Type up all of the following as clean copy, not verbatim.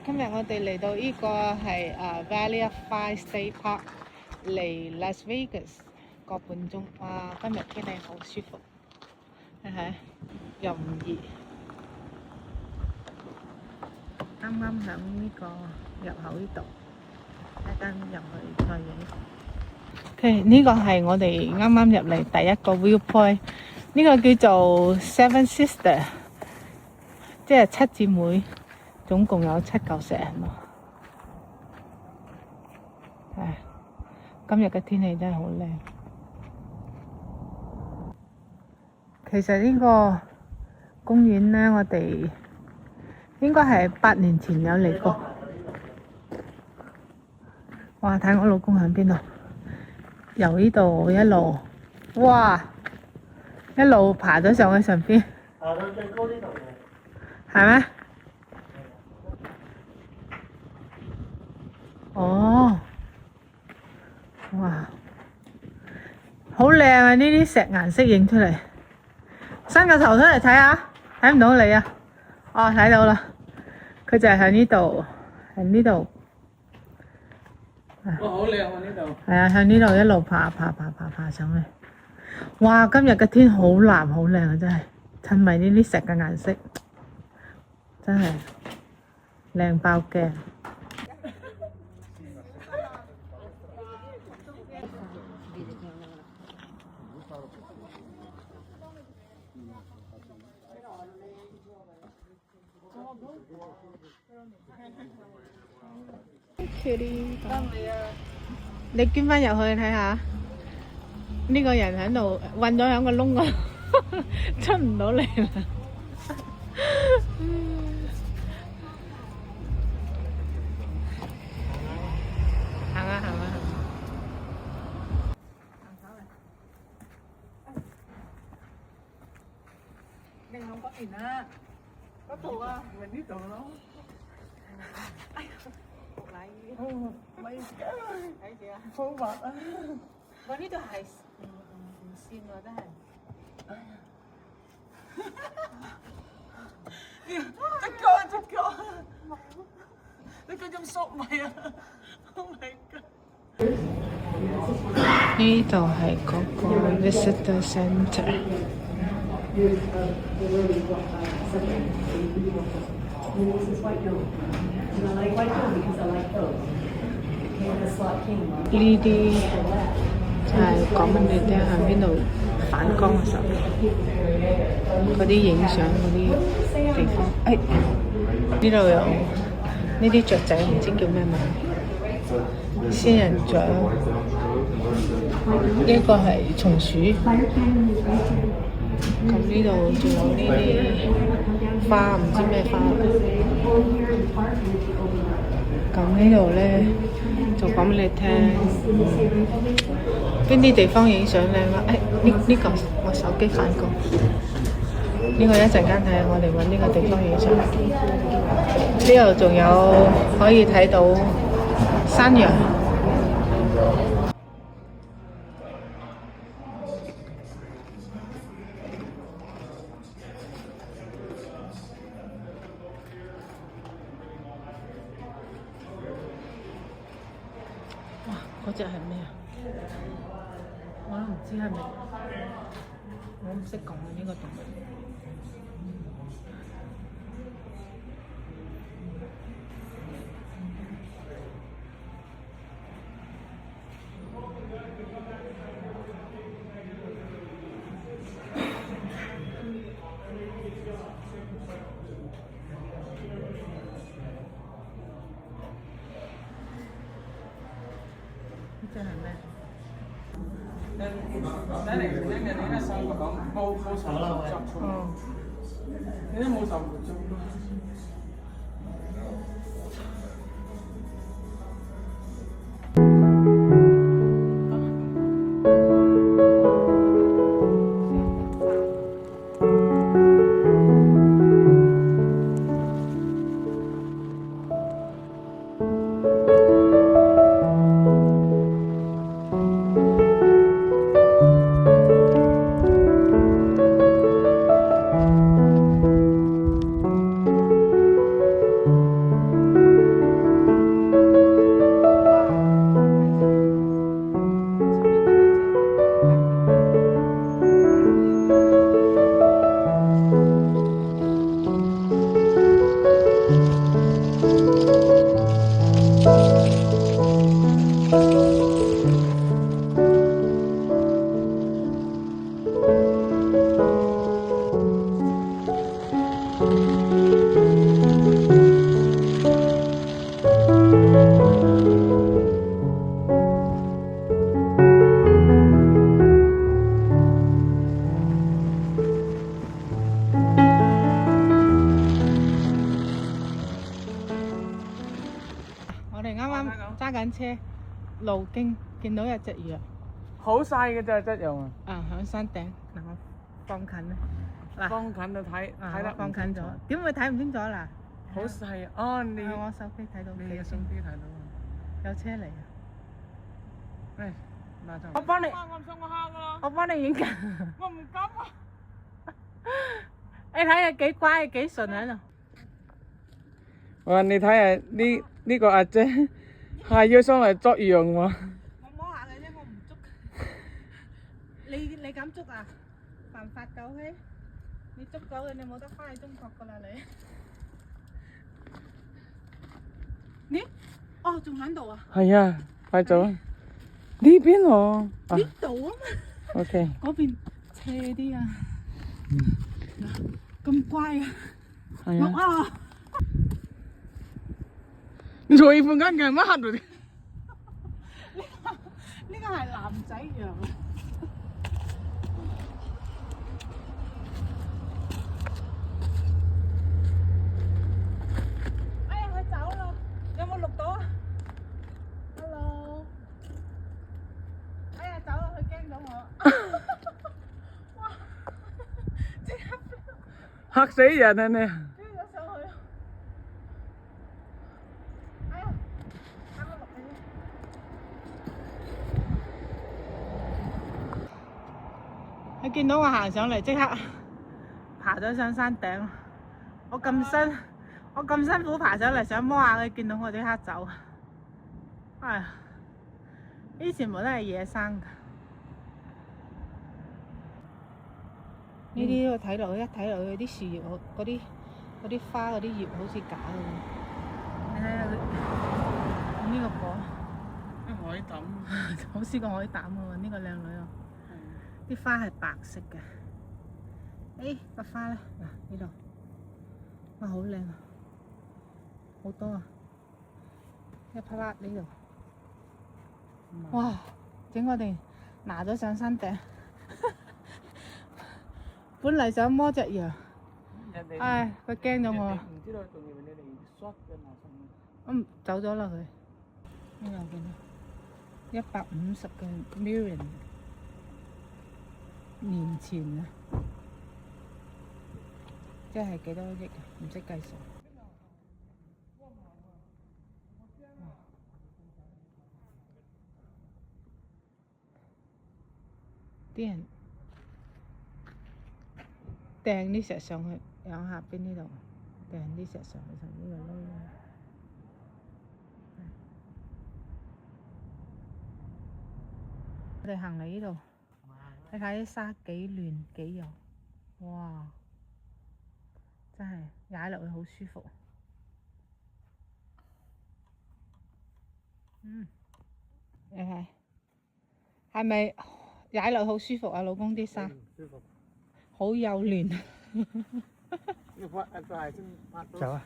今日我哋嚟到呢個係Valley of Fire State Park，嚟 Las Vegas 個半鐘。哇！今日天氣好舒服，睇下又唔熱。啱啱響呢個入口呢度，一間入去再影。OK， 呢個係我哋啱啱入嚟第一個 viewpoint， 呢個叫做 Seven Sister， 即係七姊妹。總共有7嚿石係嘛？今日嘅天氣真係好靚。其實呢個公園呢，我哋應該係8年前有嚟過。哇！睇我老公喺邊度？由呢度一路，哇！一路爬咗上去上邊。爬到最高呢度嘅。係咩？哦，哇，好靚啊！呢啲石顏色影出嚟，伸個頭出嚟睇下，睇唔到你啊？哦，睇到啦，佢就係喺呢度，喺呢度。哇，好靚啊！呢度。係啊，向呢度一路爬上去。哇，今日嘅天好藍好靚啊！真係，襯埋呢啲石嘅顏色，真係靚爆鏡。你捐翻入去睇下，呢個人喺度韞咗喺個窿嗰度，出唔到嚟啦。行啊行啊行啊！你響嗰邊啊？嗰度啊，咪呢度咯。哎呀！咪睇住啊！好滑啊！我呢度係唔跣喎，真係。隻腳，你佢咁索咪啊 ！Oh my god！ 呢度係嗰個 visitor centre。呢啲就係講俾你聽，喺邊度反光嘅時候，嗰啲影相嗰啲地方。哎，呢度有呢啲雀仔，唔知叫咩名，仙人掌。呢個係松鼠。咁呢度仲有呢啲花，唔知咩花。咁呢度咧就講俾你聽，邊啲地方影相靚啦？呢個我手機反光，呢個一陣間睇下，我哋揾呢個地方影相。呢度仲有可以睇到山羊。嗰隻係咩啊？我都唔知係咪，我唔識講呢個動物。呢隻係咩？你都冇受活捉。我哋啱啱揸緊車路經，見到有隻羊，好細嘅咋隻羊啊！啊喺山頂，嗱我放近啦，嗱放近就睇得放近咗，點會睇唔清楚嗱？好細啊！哦，你我手機睇到，你嘅手機睇到啊？有車嚟啊！誒，嗱就我幫你，我唔想我蝦噶啦，我幫你影緊。我唔敢啊！你睇下幾乖幾順喺度。哇！你睇下呢個阿姐係要上嚟捉羊喎。我摸下佢啫，我唔捉。你敢捉啊？犯法狗嘿！你捉狗嘅，你冇得翻去中國噶啦你。咦？哦，仲喺度啊？係啊，快走！呢邊喎。呢度啊嘛。OK。嗰邊斜啲啊。咁乖啊！係啊。啊！你坐一副眼鏡乜喺度？呢個係男仔羊啊！哎呀，佢走啦！有冇錄到啊 ？Hello！ 哎呀，走啦！佢驚到我。哇！即刻嚇死人啊你！飛咗上去。哎呀！啱啱錄緊。佢見到我行上嚟，即刻爬咗上山頂。我咁辛苦爬上嚟，想摸下佢，見到我即刻走。哎呀！呢啲全部都係野生㗎。呢啲睇落去，一睇落去啲樹葉，嗰啲花嗰啲葉好似假嘅。你睇下佢呢個果，海膽，好似個海膽喎！呢個靚女啊，啲花係白色嘅。誒個花咧，嗱呢度，哇好靚啊，好多啊，一匹粒呢度。哇！整我哋拿咗上山頂。本嚟想摸隻羊，唉，佢驚咗我。唔知道仲以為你哋 shot 嘅拿上去。走咗啦佢。呢度見到150嘅 million 年前啊，即係幾多億啊？唔識計數。啲人掟啲石上去，響下邊呢度掟啲石上去就呢個窿。我哋行嚟呢度，你睇啲沙幾亂幾幼，哇！真係踩落去好舒服。你睇係咪踩落好舒服啊？老公啲沙舒服。好幼嫩。走啊！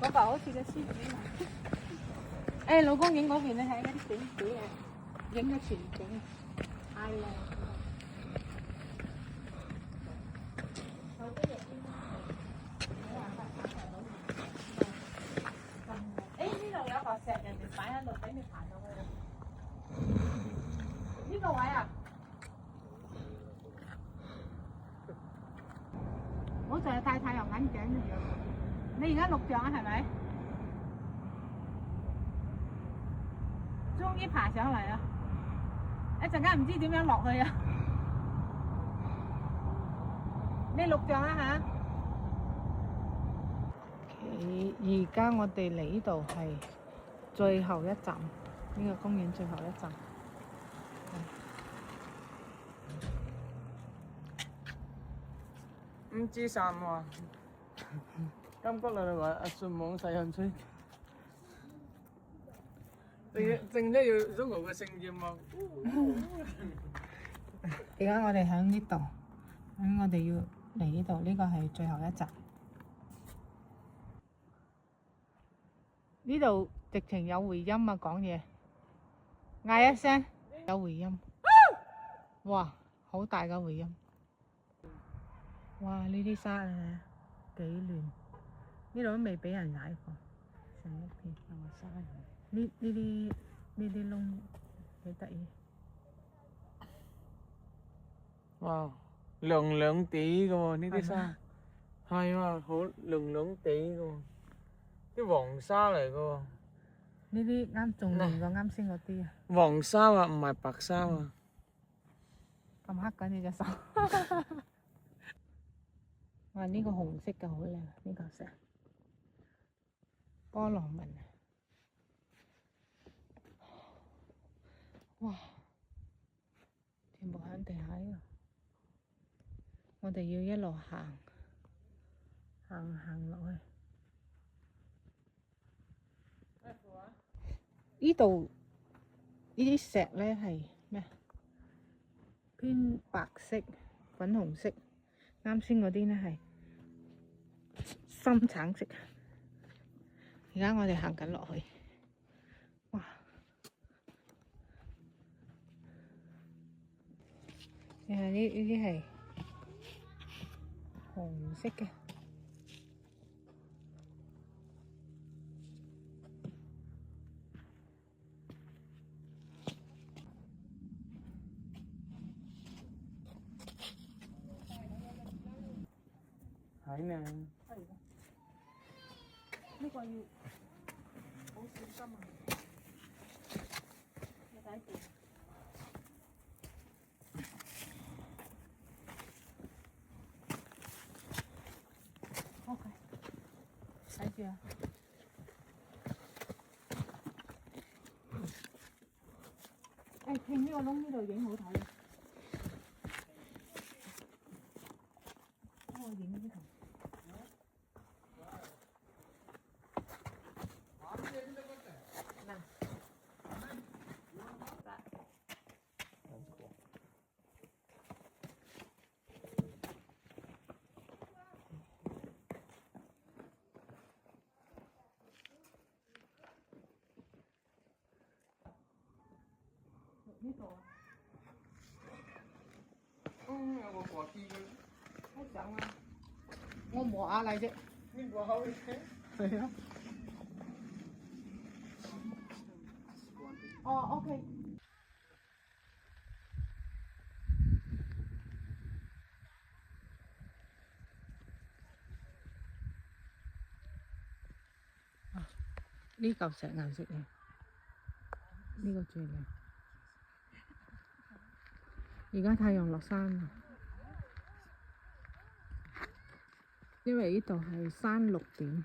嗰嚿好似個獅子咁。誒，老公影嗰邊咧，睇嗰啲景幾靚，影嘅全景，太靚。誒，呢度有嚿石，人哋擺喺度俾你爬上去。呢個位啊，我就係戴太陽眼鏡嘅樣。你而家錄像啊，係咪？終於爬上嚟啦！一陣間唔知點樣落去啊！你錄像啊嚇？而家我哋嚟呢度係最後一站，呢個公園最後一站。唔知散喎，感覺嚟話阿順網細人吹，正一要中國嘅聲音喎。而家我哋喺呢度，咁我哋要嚟呢度，呢個係最後一站。呢度直情有回音啊！講嘢，嗌一聲有回音。哇，好大嘅回音！哇！呢啲沙啊，幾亂，呢度都未俾人踩過，成一片有個沙人。呢啲窿幾得意。哇，涼涼地嘅喎，呢啲沙，係啊，好涼涼地嘅喎，啲黃沙嚟嘅喎。呢啲啱仲亂過啱先嗰啲啊！黃沙啊，唔係白沙啊。咁黑緊你隻手。哇！呢個紅色嘅好靚，呢嚿石波浪紋啊！哇！全部喺地下呢度，我哋要一路行落去。呢度呢啲石咧係咩？偏白色、粉紅色。啱先嗰啲咧係深橙色。而家我哋行緊落去，哇！你睇呢啲係紅色嘅。係呢。呢個要好小心啊！你睇住。OK， 睇住啊！誒，聽呢個窿呢度影好睇啊！我影呢頭。呢度啊！有個滑梯嘅。我想啊，我磨下嚟啫。呢個好嘅。係啊。哦，OK。呢嚿石顏色嘅，呢個最靚。而家太陽落山啦，因為呢度係山6點，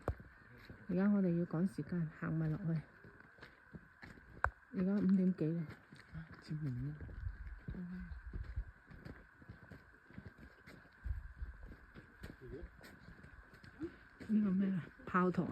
而家我哋要趕時間行埋落去。而家5點幾啦。接明呢個咩啊？炮台。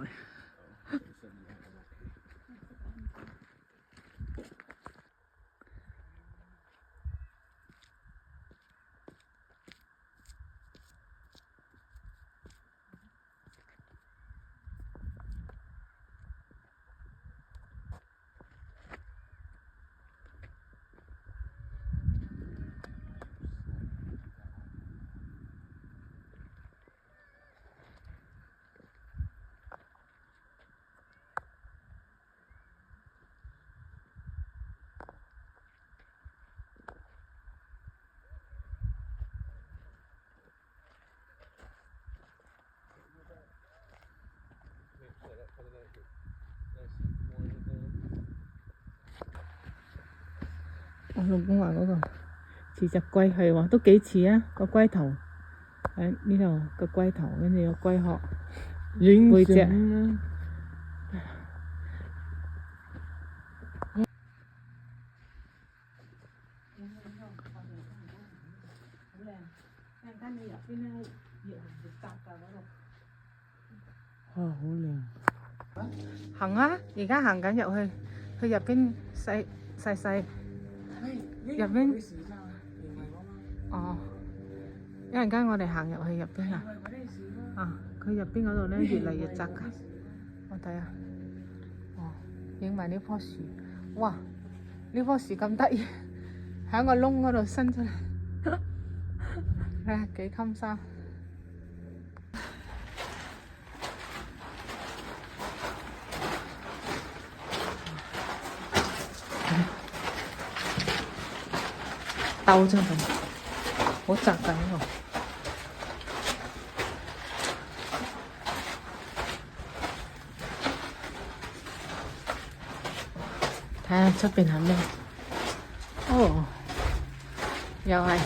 我老公話嗰個似隻龜，係喎，都幾似啊！個龜頭喺呢度，個龜頭跟住個龜殼背脊。間你入邊咧越行越窄㗎嗰度。哇，好靚！行啊！而家行緊入去，去入邊細。入邊哦，一陣間我哋行入去入邊啊！啊，佢入邊嗰度咧越嚟越窄㗎。我睇下，哦，影埋呢棵樹，哇！呢棵樹咁得意，喺個窿嗰度伸出嚟，睇下幾襟衫。兜出去，好窄㗎呢度。睇下出邊係咩？哦，又係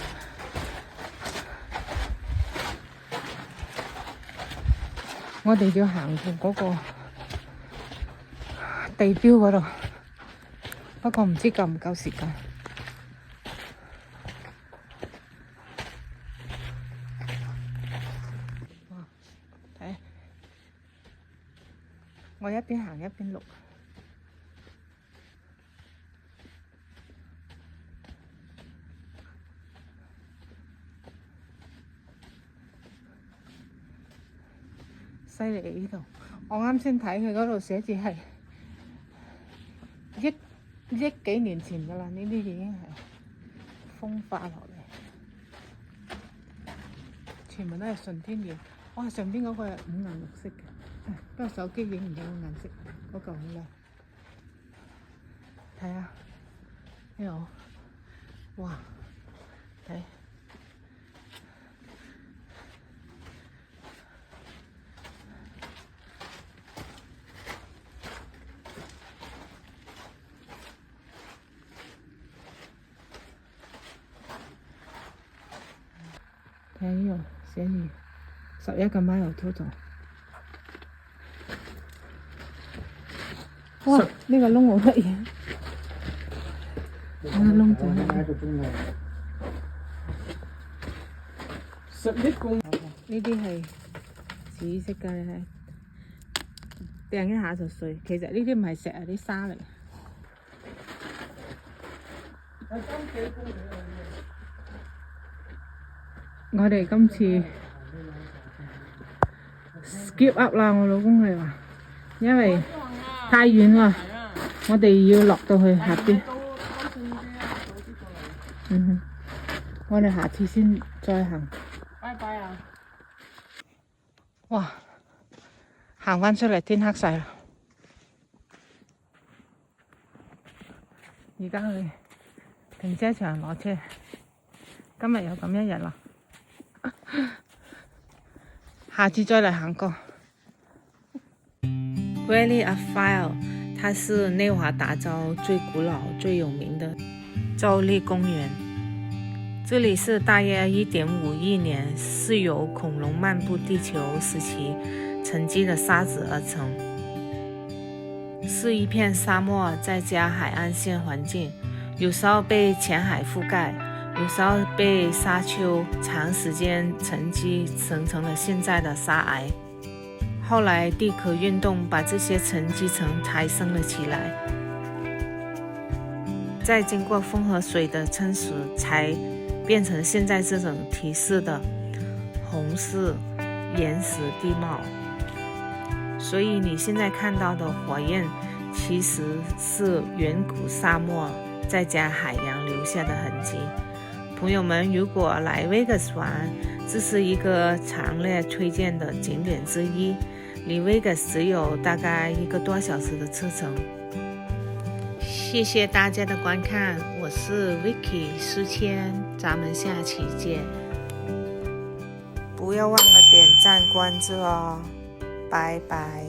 我哋要行過嗰個地標嗰度，不過唔知夠唔夠時間。睇，我一邊行一邊錄。犀利呢度，我啱先睇佢嗰度寫字係億幾年前㗎啦，呢啲已經係風化落嚟，全部都係純天然。哇，上邊嗰個係五顏六色嘅，不過手機影唔到個顏色，嗰嚿好靚。睇下呢度，哇，睇。睇呢度寫住11個 mile total。哇！呢個窿好得意，呢個窿就11公里。呢啲係紫色嘅，掟一下就碎。其實呢啲唔係石啊，啲沙嚟。我哋今次 skip up 啦，我老公係話，因為太遠啦，我哋要落到去下邊。我哋下次先再行。拜拜啊！哇，行返出嚟天黑晒啦，而家去停車場攞車。今日又咁一日啦。下次再嚟行過。Valley of Fire， 它是内华达州最古老、最有名的州立公园。这里是大约1.5亿年是由恐龙漫步地球时期沉积的沙子而成，是一片沙漠再加海岸线环境，有时候被浅海覆盖。有时候被沙丘长时间沉积形成了现在的沙崖，后来地壳运动把这些沉积层抬升了起来，再经过风和水的侵蚀，才变成现在这种提示的红色岩石地貌。所以你现在看到的火焰其实是远古沙漠再加海洋留下的痕迹。朋友们，如果来 Vegas 玩，这是一个强烈推荐的景点之一，离 Vegas 只有大概1个多小时的车程。谢谢大家的观看，我是 Vicky 苏谦，咱们下期见。不要忘了点赞关注哦，拜拜。